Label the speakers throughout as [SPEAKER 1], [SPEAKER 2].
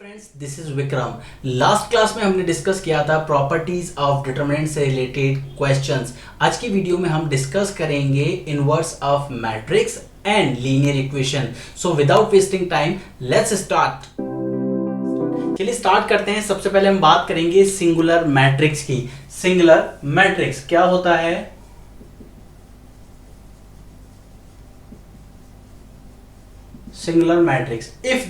[SPEAKER 1] Friends, this is Vikram. Last class में हमने discuss किया था प्रॉपर्टीज ऑफ डिटरमिनेंट से रिलेटेड क्वेश्चंस। आज की वीडियो में हम डिस्कस करेंगे inverse of matrix and linear equation. So without wasting time let's start. चलिए स्टार्ट करते हैं। सबसे पहले हम बात करेंगे सिंगुलर मैट्रिक्स की। सिंगुलर मैट्रिक्स क्या होता है? Singular matrix. If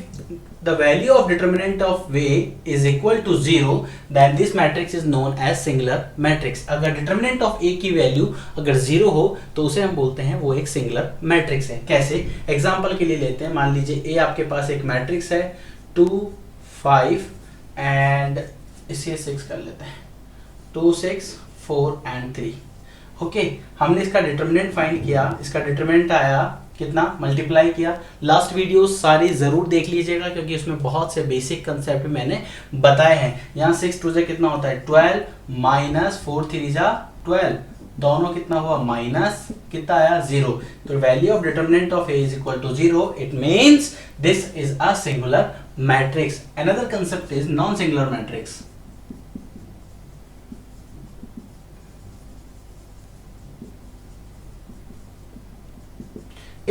[SPEAKER 1] the value of determinant of A is equal to 0, then this matrix is known as singular matrix. अगर determinant of A की वैल्यू अगर 0 हो तो उसे हम बोलते हैं वो एक सिंगुलर मैट्रिक्स है। कैसे? एग्जाम्पल के लिए लेते हैं, मान लीजिए A आपके पास एक मैट्रिक्स है 2 5 एंड इसे 6 कर लेते हैं 2 6 4 एंड 3। ओके, हमने इसका डिटरमिनेंट फाइंड किया। इसका डिटरमिनेंट आया कितना, मल्टीप्लाई किया। लास्ट वीडियो सारी जरूर देख लीजिएगा क्योंकि उसमें बहुत से बेसिक कंसेप्ट मैंने बताए हैं। यहाँ 6 2 से कितना होता है 12 माइनस 4 3 जा 12, दोनों कितना हुआ माइनस कितना आया 0। तो value of determinant of A is equal to 0। It means this is a singular matrix. Another concept is non singular matrix.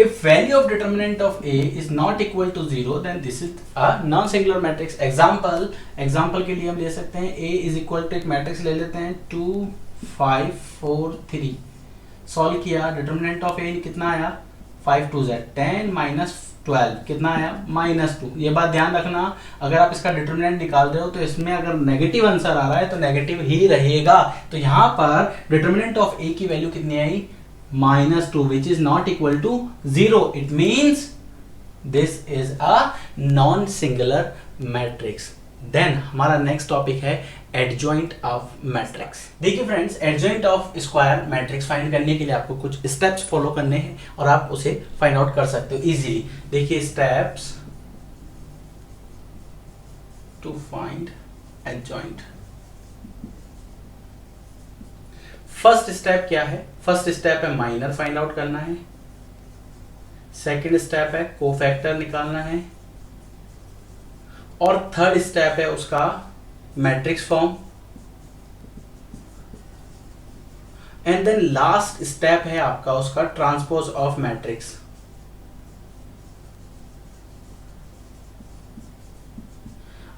[SPEAKER 1] If value of determinant of A is not equal to 0, then this is a non-singular matrix. Example के लिए हम ले सकते हैं A is equal to एक matrix ले लेते हैं 2 5 4 3। सॉल्व किया, डिटरमिनेंट ऑफ A कितना आया 5 2 z 10 माइनस 12 कितना आया -2। ये बात ध्यान रखना, अगर आप इसका डिटरमिनेंट निकाल रहे हो तो इसमें अगर नेगेटिव आंसर आ रहा है तो नेगेटिव ही रहेगा। तो यहाँ पर डिटरमिनेंट ऑफ A की वैल्यू कितनी आई -2, which is not equal to 0. It means this is a non-singular matrix. Then हमारा नेक्स्ट टॉपिक है एडजॉइंट ऑफ मैट्रिक्स। देखिए friends, adjoint of square matrix find करने के लिए आपको कुछ स्टेप्स फॉलो करने हैं और आप उसे फाइंड आउट कर सकते हो इजीली। देखिए steps to find adjoint. First step क्या है? फर्स्ट स्टेप है माइनर फाइंड आउट करना है। सेकंड स्टेप है कोफैक्टर निकालना है और थर्ड स्टेप है उसका matrix form. And then last step है आपका उसका ट्रांसपोज ऑफ मैट्रिक्स।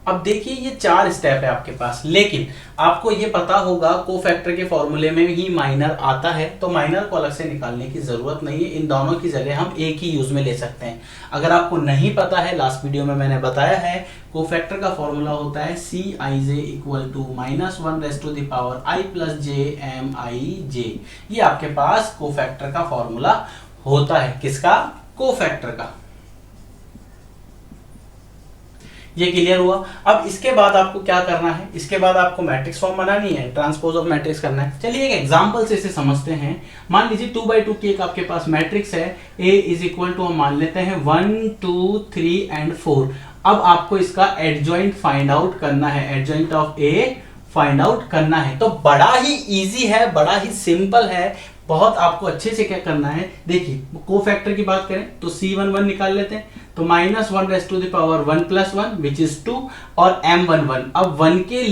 [SPEAKER 1] अब देखिए ये 4 स्टेप है आपके पास, लेकिन आपको ये पता होगा कोफैक्टर के फॉर्मूले में ही माइनर आता है, तो माइनर को अलग से निकालने की जरूरत नहीं है। इन दोनों की जगह हम एक ही यूज में ले सकते हैं। अगर आपको नहीं पता है, लास्ट वीडियो में मैंने बताया है, कोफैक्टर का फॉर्मूला होता है Cij equal to -1 raise to the power i plus j Mij। ये आपके पास कोफैक्टर का फॉर्मूला होता है। किसका? कोफैक्टर का। ये क्लियर हुआ। अब इसके बाद आपको क्या करना है? इसके बाद आपको मैट्रिक्स फॉर्म बनानी है, ट्रांसपोज ऑफ मैट्रिक्स करना है। चलिए एक एग्जांपल से इसे समझते हैं। मान लीजिए 2/2 की एक आपके पास मैट्रिक्स है। A इज इक्वल टू हम मान लेते हैं 1 2 3 एंड 4। अब आपको इसका एडजॉइंट फाइंड आउट करना है, adjoint of A find out करना है। तो बड़ा ही इजी है, बड़ा ही सिंपल है। बहुत आपको अच्छे से क्या करना है, देखिए कोफैक्टर की बात करें तो C11 निकाल लेते हैं, तो -1 raise to the power 1 + 1 which is 2 और M11। अब 1 के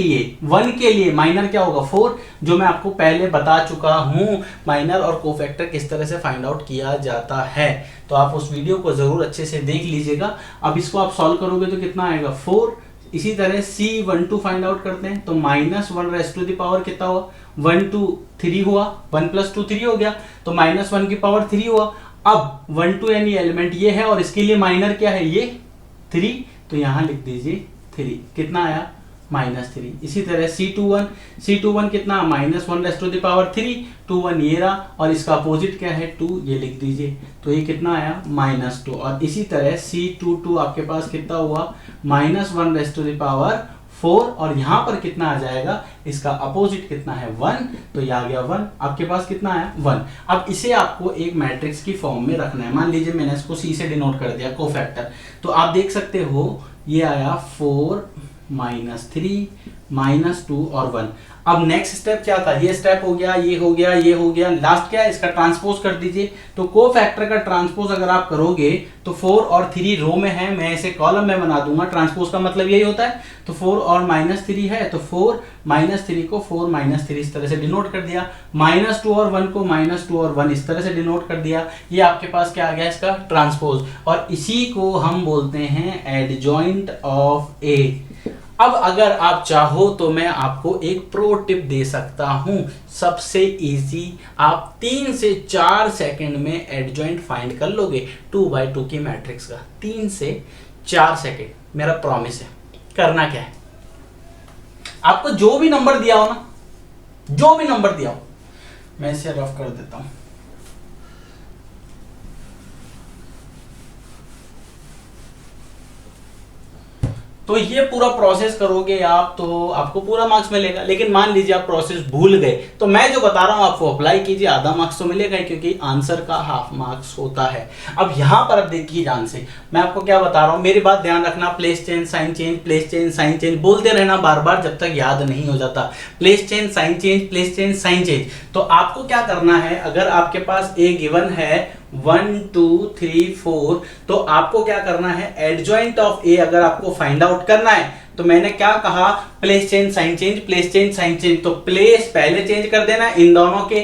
[SPEAKER 1] लिए माइनर क्या होगा 4, जो मैं आपको पहले बता चुका हूं माइनर और कोफैक्टर किस तरह से फाइंड आउट किया जाता है। तो आप उस वीडियो को जरूर अच्छे से देख लीजिएगा। अब इसको आप सॉल्व करोगे तो कितना आएगा 4। इसी तरह C12 फाइंड आउट करते हैं तो -1 रेज़ टू द पावर कितना हुआ 1 2 3 हुआ, 1 + 2 3 हो गया, तो -1 की पावर 3 हुआ। अब 1 2 यानी एलिमेंट ये है और इसके लिए माइनर क्या है ये 3, तो यहां लिख दीजिए 3। कितना आया -3। इसी तरह C21 कितना -1 रेज़ टू द पावर 3, 2 1 ये रहा और इसका अपोजिट क्या है 2, ये लिख दीजिए, तो ये कितना आया -2। और इसी तरह C22 आपके पास कितना हुआ -1 रेज़ टू द पावर 4 और यहां पर कितना आ जाएगा, इसका अपोजिट कितना है 1, तो ये आ गया 1। आपके पास कितना आया 1। अब इसे आपको एक मैट्रिक्स की फॉर्म में रखना है। मान लीजिए मैंने इसको C से डिनोट कर दिया कोफैक्टर, तो आप देख सकते हो ये आया 4 -3 -2 और 1। अब नेक्स्ट स्टेप क्या था, ये स्टेप हो गया, ये हो गया, ये हो गया, लास्ट क्या है, इसका ट्रांसपोज कर दीजिए। तो कोफैक्टर का ट्रांसपोज अगर आप करोगे तो 4 और 3 रो में है, मैं इसे कॉलम में बना दूंगा। ट्रांसपोज का मतलब यही होता है। तो 4 और -3 है, तो 4 -3 को 4 -3 इस तरह से डिनोट कर दिया। -2 और 1 को -2 और 1 इस तरह से डिनोट कर दिया। ये आपके पास क्या आ गया, इसका ट्रांसपोज। और इसी को हम बोलते हैं एडजॉइंट ऑफ ए। अब अगर आप चाहो तो मैं आपको एक प्रो टिप दे सकता हूं, सबसे इजी, आप 3 से 4 सेकंड में एडजॉइंट फाइंड कर लोगे 2x2 की मैट्रिक्स का। 3 से 4 सेकंड मेरा प्रॉमिस है। करना क्या है, आपको जो भी नंबर दिया हो ना, जो भी नंबर दिया हो, मैं इसे रफ कर देता हूं। तो ये पूरा प्रोसेस करोगे आप तो आपको पूरा मार्क्स मिलेगा। लेकिन मान लीजिए आप प्रोसेस भूल गए, तो मैं जो बता रहा हूं आपको अप्लाई कीजिए, आधा मार्क्स तो मिलेगा ही, क्योंकि आंसर का हाफ मार्क्स होता है। अब यहां पर अब देखिए ध्यान से, मैं आपको क्या बता रहा हूं, मेरी बात ध्यान रखना। Place change, sign change, place change, sign change बोलते रहना बार बार जब तक याद नहीं हो जाता। Place change, sign change, place change, sign change. तो आपको क्या करना है, अगर आपके पास ए गिवन है 1 2 3 4, तो आपको क्या करना है, एडजॉइंट ऑफ ए अगर आपको फाइंड आउट करना है, तो मैंने क्या कहा, place change, sign change, place change, sign change. तो प्लेस पहले चेंज कर देना, इन दोनों के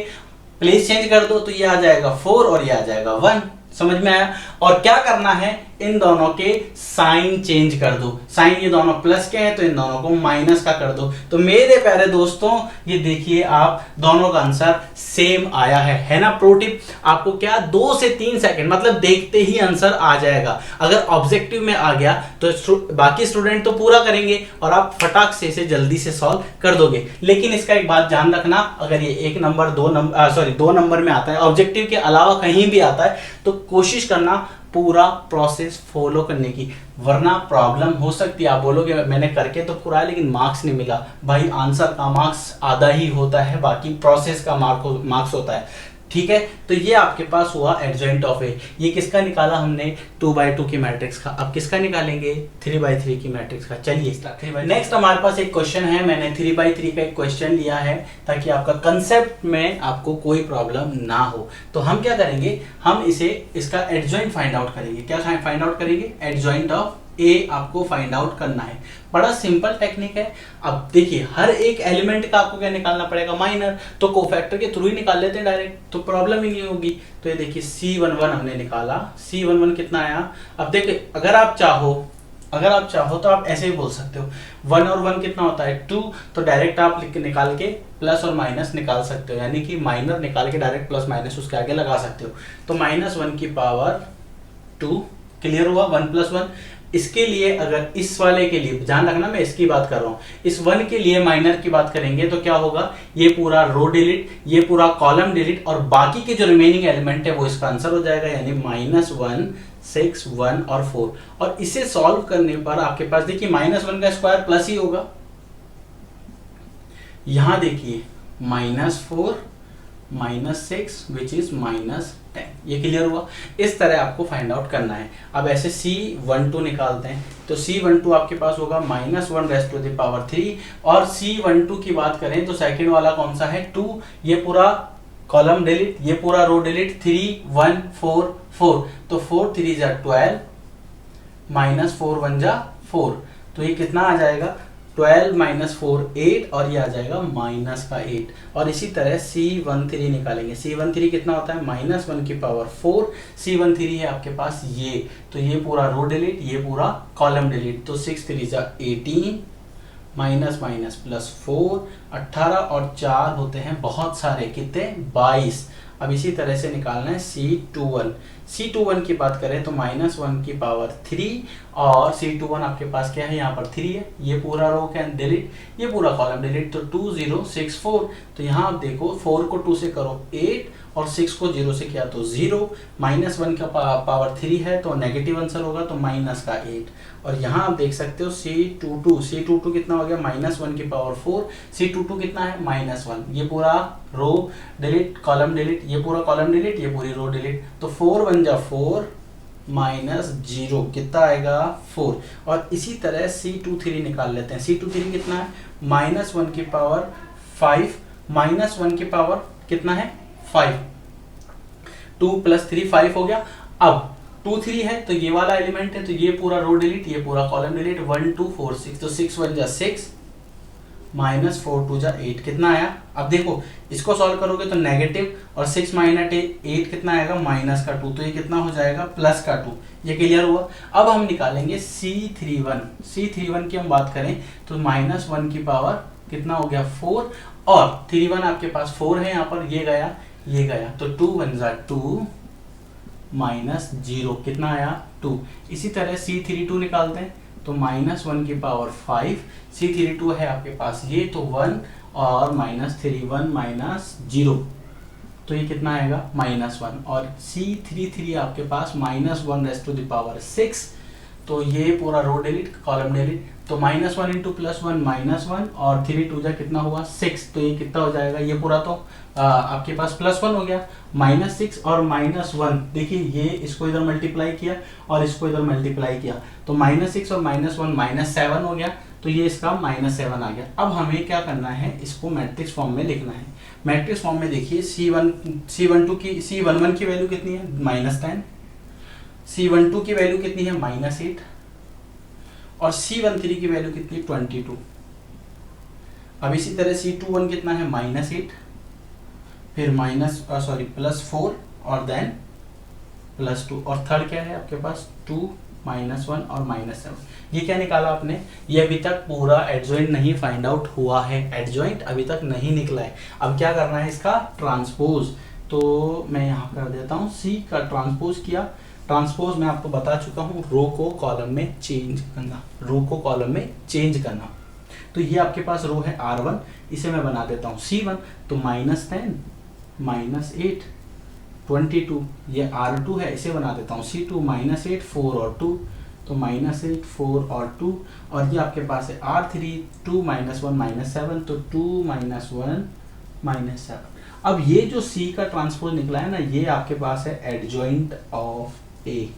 [SPEAKER 1] प्लेस चेंज कर दो, तो ये आ जाएगा 4 और ये आ जाएगा 1। समझ में आया। और क्या करना है, इन दोनों के साइन चेंज कर दो। साइन ये दोनों प्लस के हैं, तो इन दोनों को माइनस का कर दो। तो मेरे प्यारे दोस्तों, ये देखिए आप दोनों का आंसर सेम आया है ना। प्रो टिप, आपको क्या 2 से 3 सेकंड मतलब देखते ही आंसर आ जाएगा। अगर ऑब्जेक्टिव में आ गया तो बाकी स्टूडेंट तो पूरा करेंगे और आप फटाक से इसे जल्दी से सॉल्व कर दोगे। लेकिन इसका एक बात ध्यान रखना, अगर ये 1 नंबर 2 नंबर में आता है, ऑब्जेक्टिव के अलावा कहीं भी आता है, तो कोशिश करना पूरा प्रोसेस फॉलो करने की, वरना प्रॉब्लम हो सकती है। आप बोलोगे मैंने करके तो पूरा है लेकिन मार्क्स नहीं मिला। भाई आंसर का मार्क्स आधा ही होता है, बाकी प्रोसेस का मार्क्स होता है। ठीक है, तो ये आपके पास हुआ एडजॉइंट ऑफ ए। ये किसका निकाला हमने, 2x2 की मैट्रिक्स का। अब किसका निकालेंगे, 3x3 की मैट्रिक्स का। चलिए नेक्स्ट हमारे पास एक क्वेश्चन है। मैंने 3x3 का एक क्वेश्चन लिया है ताकि आपका कंसेप्ट में आपको कोई प्रॉब्लम ना हो। तो हम क्या करेंगे, हम इसका एडजॉइंट फाइंड आउट करेंगे। क्या फाइंड आउट करेंगे, एडजॉइंट ऑफ ए आपको फाइंड आउट करना है। बड़ा सिंपल टेक्निक है। अब देखिए हर एक एलिमेंट का आपको क्या निकालना पड़ेगा, माइनर। तो कोफैक्टर के थ्रू ही निकाल लेते हैं डायरेक्ट, तो प्रॉब्लम ही नहीं होगी। तो ये देखिए C11 हमने निकाला, C11 कितना आया। अब देखिए अगर आप चाहो तो आप ऐसे ही बोल सकते हो, 1 और 1 कितना होता है 2, तो डायरेक्ट आप निकाल के प्लस और माइनस निकाल सकते हो, यानी कि माइनर निकाल के डायरेक्ट प्लस माइनस उसके आगे लगा सकते हो। तो -1 की पावर 2, क्लियर हुआ, 1 + 1। इसके लिए अगर इस वाले के लिए ध्यान रखना, मैं इसकी बात कर रहा हूं, इस 1 के लिए माइनर की बात करेंगे तो क्या होगा, ये पूरा रो डिलीट, ये पूरा कॉलम डिलीट, और बाकी के जो रिमेनिंग एलिमेंट है वो इसका आंसर हो जाएगा, यानी -1 6 1 और 4। और इसे सॉल्व करने पर आपके पास देखिए -1 का स्क्वायर प्लस ही होगा। यहां देखिए -4 -6 विच इज -10। ये क्लियर हुआ। इस तरह आपको फाइंड आउट करना है। अब ऐसे C12 निकालते हैं, तो C12 आपके पास होगा -1⁻³ और C12 की बात करें तो सेकंड वाला कौन सा है 2, ये पूरा कॉलम डिलीट, ये पूरा रो डिलीट, 3 1 4 4, तो 4 3 = 12 -4 1 = 4, तो ये कितना आ जाएगा 12 - 4 8, और ये आ जाएगा -8। और इसी तरह C13 निकालेंगे। C13 कितना होता है -1⁴, C13 है आपके पास ये, तो ये पूरा रो डिलीट, ये पूरा कॉलम डिलीट, तो 6 3 = 18 -4 18 और 4 होते हैं बहुत सारे, कितने 22। अब इसी तरह से निकालना है C21 की बात करें तो -1⁵ और C21 आपके पास क्या है, यहाँ पर 3 है, ये पूरा रो कैन डिलीट, ये पूरा कॉलम डिलीट, तो 2064। तो यहाँ आप देखो 4 को 2 से करो 8 और 6 को 0 से किया तो 0, -1⁵ है तो नेगेटिव आंसर होगा, तो -8। और यहाँ आप देख सकते हो C22 कितना हो गया -1⁴, C22 कितना है -1, ये पूरा रो डिलीट कॉलम डिलीट, ये पूरा कॉलम डिलीट, ये पूरी रो डिलीट, तो 4 1 = 4 माइनस 0 कितना आएगा 4। और इसी तरह C23 निकाल लेते हैं। C23 कितना है -1 की पावर 5 -1 की पावर कितना है 5, 2 + 3 5 हो गया। अब 2 3 है तो ये वाला एलिमेंट है तो ये पूरा रो डिलीट, ये पूरा कॉलम डिलीट। 1 2 4 6 तो 6 1 जा 6 -4 2 जा 8 कितना आया। अब देखो इसको सॉल्व करोगे तो नेगेटिव और 6 - 8 कितना आएगा -2, तो ये कितना हो जाएगा +2। ये क्लियर हुआ। अब हम निकालेंगे C31 की हम बात करें तो -1 की पावर कितना हो गया 4 और 31 आपके पास 4 है यहाँ पर, ये गया तो 2 1 जा 2 -0 कितना आया 2। इसी तरह C32 निकालते हैं तो -1 की पावर 5, C32 है आपके पास ये तो 1 और -31 -0 तो ये कितना आएगा -1। और C33 आपके पास -1⁻6 तो ये पूरा रो डिलीट कॉलम डिलीट। तो -1 × +1 -1 और 3 2 जा कितना हुआ 6, तो ये कितना हो जाएगा ये पूरा तो आपके पास +1 हो गया। -6 और -1 देखिए ये इसको इधर मल्टीप्लाई किया और इसको इधर मल्टीप्लाई किया तो -6 और -1 -7 हो गया, तो ये इसका -7 आ गया। अब हमें क्या करना है, इसको मैट्रिक्स फॉर्म में लिखना है। मैट्रिक्स फॉर्म में देखिए C11 की वैल्यू कितनी है -10, C12 की वैल्यू कितनी है -8 और C13 की वैल्यू कितनी है 22। अब इसी तरह C21 कितना है -8 फिर +4 और देन +2 और थर्ड क्या है आपके पास 2 -1 और -7। ये क्या निकाला आपने, ये अभी तक पूरा एडजॉइंट नहीं फाइंड आउट हुआ है, एडजॉइंट अभी तक नहीं निकला है। अब क्या करना है इसका ट्रांसपोज, तो मैं यहाँ कर देता हूँ C का ट्रांसपोज किया। ट्रांसपोज मैं आपको बता चुका हूँ रो को कॉलम में चेंज करना, तो ये आपके पास रो है R1, इसे मैं बना देता हूँ C1 तो -10 -8 22, ये R2 है इसे बना देता हूँ C2 -8 4 और 2 तो -8 4 और 2 और ये आपके पास है R3 2 -1 -7 तो 2 -1 -7। अब ये जो C का ट्रांसपोज निकला है ना, ये आपके पास है एडजॉइंट ऑफ A।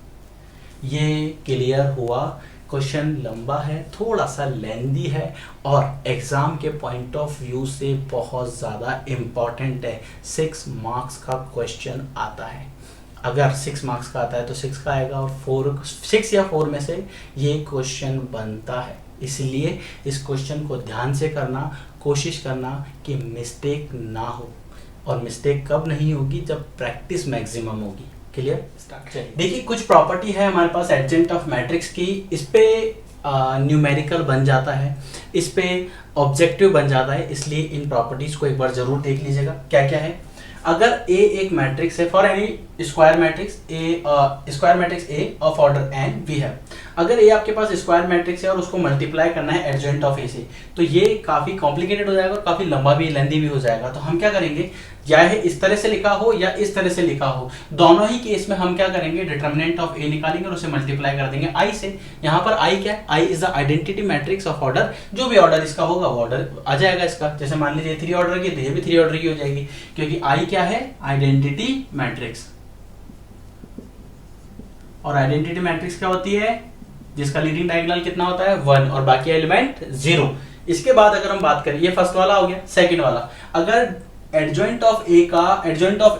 [SPEAKER 1] ये क्लियर हुआ। क्वेश्चन लंबा है, थोड़ा सा लेंदी है और एग्जाम के पॉइंट ऑफ व्यू से बहुत ज़्यादा इम्पॉर्टेंट है। 6 मार्क्स का क्वेश्चन आता है, अगर 6 मार्क्स का आता है तो 6 का आएगा और 6 या 4 में से ये क्वेश्चन बनता है। इसलिए इस क्वेश्चन को ध्यान से करना, कोशिश करना कि मिस्टेक ना हो। और मिस्टेक कब नहीं होगी, जब प्रैक्टिस मैक्सिमम होगी। Clear, start. चलिए देखिए कुछ प्रॉपर्टी है हमारे पास एडजेंट ऑफ मैट्रिक्स की, इस पे न्यूमेरिकल बन जाता है, इस पे ऑब्जेक्टिव बन जाता है, इसलिए इन प्रॉपर्टीज को एक बार जरूर देख लीजिएगा क्या क्या है। अगर A एक मैट्रिक्स है for any square matrix A of order n we have, अगर A आपके पास स्क्वायर मैट्रिक्स है और उसको मल्टीप्लाई करना है एडजेंट ऑफ A से, तो ये काफी कॉम्प्लिकेटेड हो जाएगा और काफी लंबा भी लेंदी भी हो जाएगा। तो हम क्या करेंगे, या इस तरह से लिखा हो या इस तरह से लिखा हो, दोनों ही केस में हम क्या करेंगे, डिटरमिनेंट ऑफ A निकालेंगे और उसे मल्टीप्लाई कर देंगे I से। यहाँ पर I क्या है, I is the identity matrix of order, जो भी ऑर्डर इसका होगा वो ऑर्डर आ जाएगा इसका। जैसे मान लीजिए 3 ऑर्डर की तो ये भी 3 ऑर्डर की हो जाएगी, क्योंकि I क्या है, आइडेंटिटी मैट्रिक्स। और आइडेंटिटी मैट्रिक्स क्या होती है, जिसका लीडिंग डायगोनल कितना होता है 1 और बाकी एलिमेंट 0। इसके बाद अगर हम बात करें, ये फर्स्ट वाला हो गया। सेकंड वाला, अगर एडजॉइंट ऑफ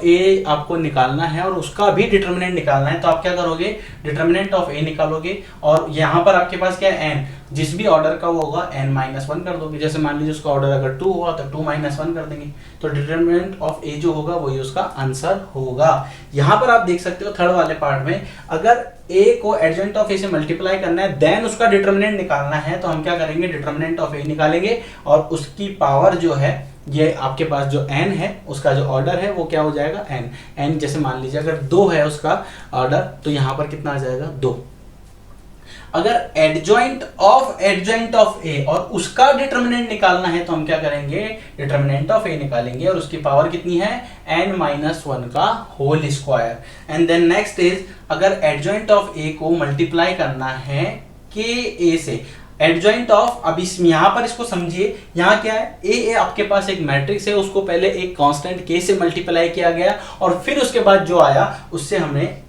[SPEAKER 1] ए आपको निकालना है और उसका भी डिटरमिनेंट निकालना है, तो आप क्या करोगे, डिटरमिनेंट ऑफ ए निकालोगे और यहाँ पर आपके पास क्या है n, जिस भी ऑर्डर का वो होगा n-1 कर दोगे। जैसे मान लीजिए उसका ऑर्डर अगर 2 हुआ तो 2-1 कर देंगे, तो डिटरमिनेंट ऑफ ए जो होगा वही उसका आंसर होगा। यहाँ पर आप देख सकते हो थर्ड वाले पार्ट में, अगर a को एडजॉइंट ऑफ ए से मल्टीप्लाई करना है देन उसका डिटरमिनेंट निकालना है, तो हम क्या करेंगे, डिटरमिनेंट ऑफ ए निकालेंगे और उसकी पावर जो है, ये आपके पास जो n है उसका जो ऑर्डर है वो क्या हो जाएगा n। जैसे मान लीजिए अगर 2 है उसका ऑर्डर, तो यहाँ पर कितना आ जाएगा 2। अगर एडजॉइंट ऑफ ए और उसका डिटरमिनेंट निकालना है, तो हम क्या करेंगे, डिटरमिनेंट ऑफ ए निकालेंगे और उसकी पावर कितनी है n-1 का whole square. And then next is, अगर एडजॉइंट ऑफ ए को मल्टीप्लाई करना है के ए से, एडजॉइंट ऑफ, अब इस यहाँ पर इसको समझिए, यहाँ क्या है, ए आपके पास एक मैट्रिक्स है, उसको पहले एक कांस्टेंट के से मल्टीप्लाई किया गया और फिर उसके बाद जो आया उससे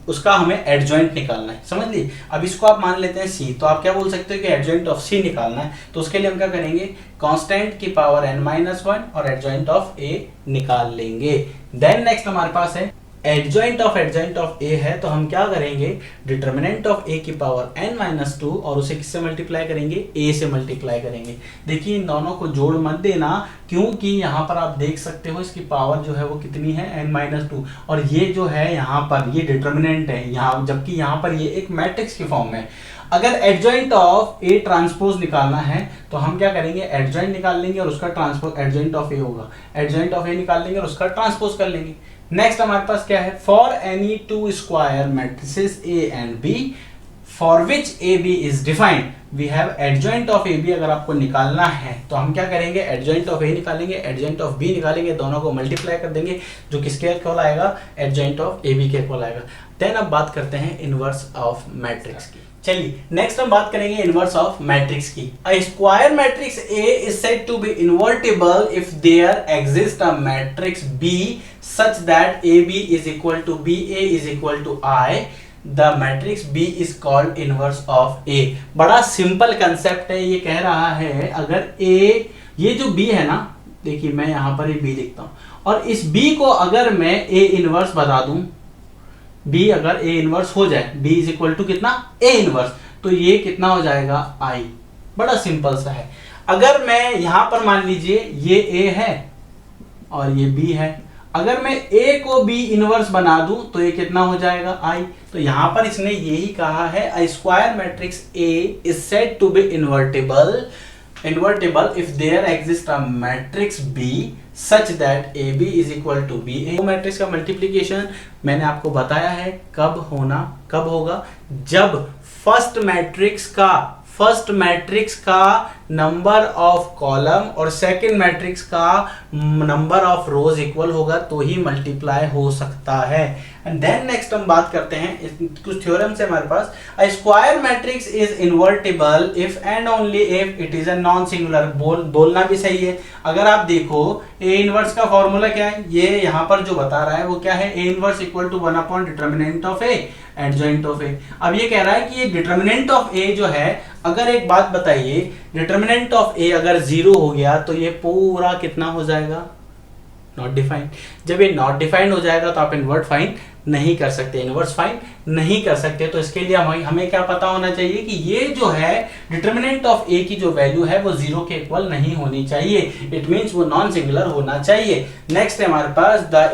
[SPEAKER 1] उसका हमें एडजॉइंट निकालना है, समझ ली। अब इसको आप मान लेते हैं सी, तो आप क्या बोल सकते हो कि एडजॉइंट ऑफ सी निकालना है, तो उसके लिए हम क्या करेंगे, कांस्टेंट की पावर n-1 और एडजॉइंट ऑफ ए निकाल लेंगे। देन नेक्स्ट हमारे पास है एडजॉइंट ऑफ ए है, तो हम क्या करेंगे, डिटर्मिनेंट ऑफ ए की पावर n-2 और उसे किससे मल्टीप्लाई करेंगे, ए से मल्टीप्लाई करेंगे। देखिए इन दोनों को जोड़ मत देना, क्योंकि यहाँ पर आप देख सकते हो इसकी पावर जो है वो कितनी है, n-2, और ये जो है यहाँ पर ये डिटर्मिनेंट है यहाँ, जबकि यहाँ पर ये एक मैट्रिक्स की फॉर्म में। अगर एडजॉइंट ऑफ ए ट्रांसपोज निकालना है तो हम क्या करेंगे, एडजॉइंट निकाल लेंगे और उसका ट्रांसपोज एडजॉइंट ऑफ ए होगा, एडजॉइंट ऑफ ए निकाल लेंगे और उसका ट्रांसपोज कर लेंगे। नेक्स्ट हमारे पास क्या है, for any two square matrices A and B for which A B is defined we have adjoint of A B. अगर आपको निकालना है तो हम क्या करेंगे, एडजॉइंट ऑफ ए निकालेंगे, एडजॉइंट ऑफ बी निकालेंगे, दोनों को मल्टीप्लाई कर देंगे, जो किसके इक्वल आएगा, एडजॉइंट ऑफ ए बी के इक्वल आएगा। देन अब बात करते हैं इनवर्स ऑफ मैट्रिक्स की। चलिए नेक्स्ट हम बात करेंगे इनवर्स ऑफ मैट्रिक्स की। अ square matrix A is said to be invertible if there exists a matrix B such that AB is equal to BA is equal to I. The matrix B is called inverse of A. बड़ा simple concept है, ये कह रहा है अगर A, ये जो B है ना, देखिए मैं यहाँ पर ये B लिखता हूँ, और इस B को अगर मैं A इनवर्स बता दूं, B अगर A इनवर्स हो जाए, B इज इक्वल टू कितना, A इनवर्स, तो ये कितना हो जाएगा, I। बड़ा सिंपल सा है। अगर मैं यहां पर मान लीजिए ये A है और ये B है, अगर मैं A को B इनवर्स बना दूं तो ये कितना हो जाएगा, I। तो यहां पर इसने यही कहा है, a square matrix A is said to be invertible if there exists a matrix B such that AB is equal to BA। Matrix का मल्टीप्लिकेशन मैंने आपको बताया है कब होगा, जब फर्स्ट मैट्रिक्स का नंबर ऑफ कॉलम और सेकंड मैट्रिक्स का नंबर ऑफ रोज इक्वल होगा तो ही मल्टीप्लाई हो सकता है। एंड देन नेक्स्ट हम बात करते हैं कुछ थ्योरम से हमारे पास, a square matrix is invertible if and only if it is a non singular. बोलना भी सही है। अगर आप देखो ए इनवर्स का फॉर्मूला क्या है, ये यहाँ पर जो बता रहा है वो क्या है, A inverse equal to 1 upon determinant of A adjoint of A. अब ये कह रहा है कि ये डिटर्मिनेंट ऑफ ए जो है, अगर एक बात बताइए, डिटर्मिनेंट ऑफ ए अगर 0 हो गया तो ये पूरा कितना हो जाएगा, नॉट डिफाइंड। जब ये नॉट डिफाइंड हो जाएगा तो आप इनवर्ट फाइंड नहीं कर सकते, इनवर्स फाइंड नहीं कर सकते। तो इसके लिए हमें क्या पता होना चाहिए कि ये जो है डिटर्मिनेंट ऑफ ए की जो वैल्यू है वो 0 के इक्वल नहीं होनी चाहिए, इट मींस वो नॉन सिंगुलर होना चाहिए। नेक्स्ट है हमारे पास the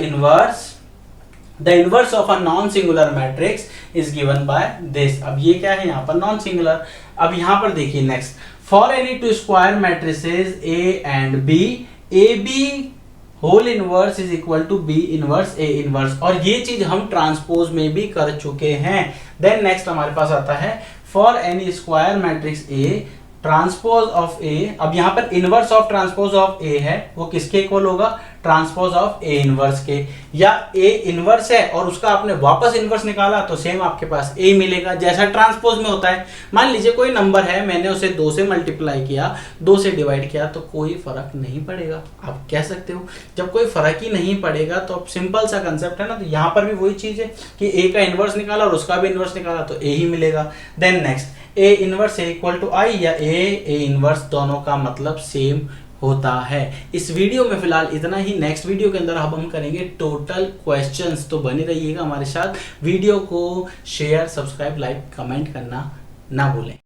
[SPEAKER 1] inverse of a non singular matrix is given by this. अब ये क्या है यहाँ पर, नॉन सिंगुलर। अब यहाँ पर देखिए next, for any two square matrices A and B, A B whole inverse is equal to B inverse A inverse, और ये चीज हम ट्रांसपोज में भी कर चुके हैं। देन नेक्स्ट हमारे पास आता है, for any square matrix A transpose of A. अब यहाँ पर inverse of transpose of A है, वो किसके इक्वल होगा, ट्रांसपोज ऑफ ए इनवर्स के। या ए इनवर्स है और उसका आपने वापस इनवर्स निकाला तो सेम आपके पास ए मिलेगा, जैसा ट्रांसपोज में होता है। मान लीजिए कोई नंबर है, मैंने उसे 2 से मल्टीप्लाई किया, 2 से डिवाइड किया, तो कोई फर्क नहीं पड़ेगा। आप कह सकते हो जब कोई फर्क ही नहीं पड़ेगा तो अब सिंपल सा कंसेप्ट है ना, तो यहाँ पर भी वही चीज है कि ए का इनवर्स निकाला और उसका भी इनवर्स निकाला तो ए ही मिलेगा। Then next, A inverse A equal to I या ए इनवर्स, दोनों का मतलब सेम होता है। इस वीडियो में फिलहाल इतना ही। नेक्स्ट वीडियो के अंदर अब हम करेंगे टोटल क्वेश्चंस, तो बने रहिएगा हमारे साथ। वीडियो को शेयर, सब्सक्राइब, लाइक, कमेंट करना ना भूलें।